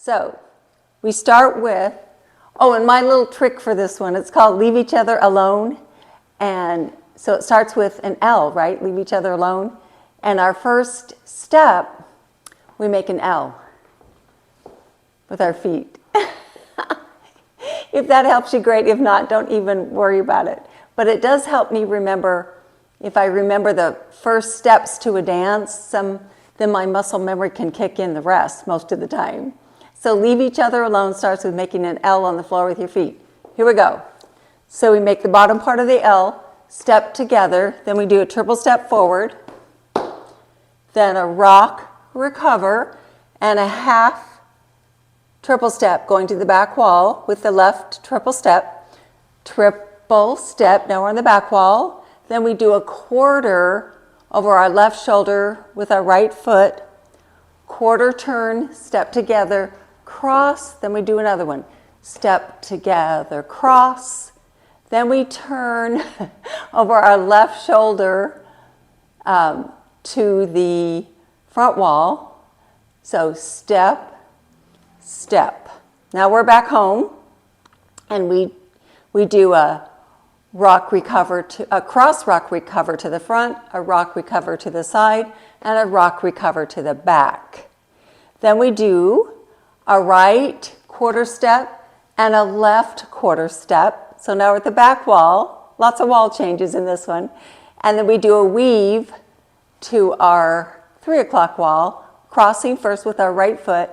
So we start with, oh, and my little trick for this one, it's called leave each other alone. And so it starts with an L, right? Leave each other alone. And our first step, we make an L with our feet. If that helps you, great. If not, don't even worry about it. But it does help me remember, if I remember the first steps to a dance, then my muscle memory can kick in the rest most of the time. So leave each other alone starts with making an L on the floor with your feet. Here we go. So we make the bottom part of the L, step together, then we do a triple step forward, then a rock, recover, and a half triple step going to the back wall with the left triple step, now we're on the back wall, then we do a quarter over our left shoulder with our right foot, quarter turn, step together, cross, then we do another one, step together, cross, then we turn over our left shoulder to the front wall, so step, step. Now we're back home, and we do a rock recover to a cross rock recover to the front, a rock recover to the side, and a rock recover to the back. Then we do a right quarter step and a left quarter step. So now we're at the back wall, lots of wall changes in this one. And then we do a weave to our 3 o'clock wall, crossing first with our right foot,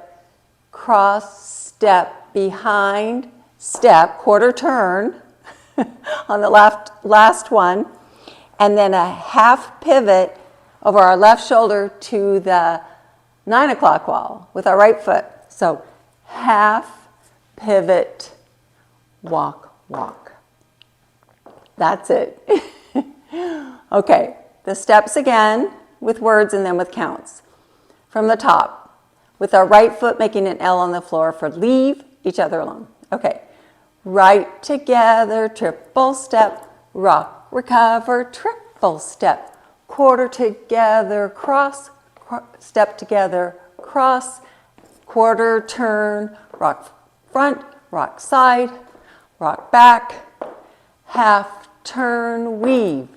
cross, step, behind, step, quarter turn on the last one, and then a half pivot over our left shoulder to the 9 o'clock wall with our right foot. So half, pivot, walk, walk. That's it. Okay, the steps again with words and then with counts. From the top, with our right foot making an L on the floor for leave each other alone. Okay, right together, triple step, rock, recover, triple step, quarter together, cross, step together, cross, quarter turn, rock front, rock side, rock back, half turn, weave,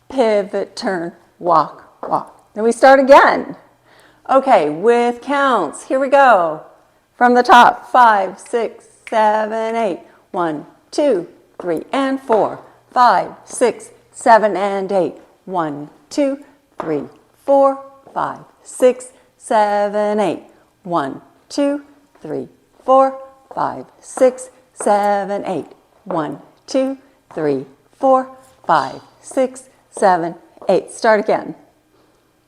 pivot, turn, walk, walk. Then we start again. Okay, with counts, here we go. From the top, 5, 6, 7, 8. 1, 2, 3, and 4. 5, 6, 7, and 8. 1, 2, 3, 4, 5, 6, 7, 8. 1, 2, 3, 4, 5, 6, 7, 8. 1, 2, 3, 4, 5, 6, 7, 8. Start again.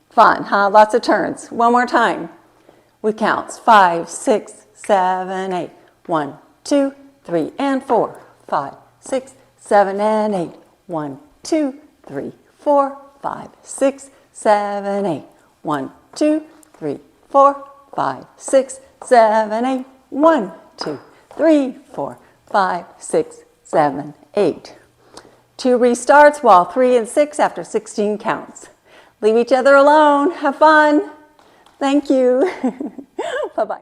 Fun, huh? Lots of turns. One more time. With counts. 5, 6, 7, 8. 1, 2, 3, and 4. 5, 6, 7, and 8. 1, 2, 3, 4, 5, 6, 7, 8. 1, 2, 3, 4, 5, 6, 7, 8. 1, 2, 3, 4, 5, 6, 7, 8. 2 restarts, wall 3 and 6 after 16 counts. Leave each other alone. Have fun. Thank you. Bye-bye.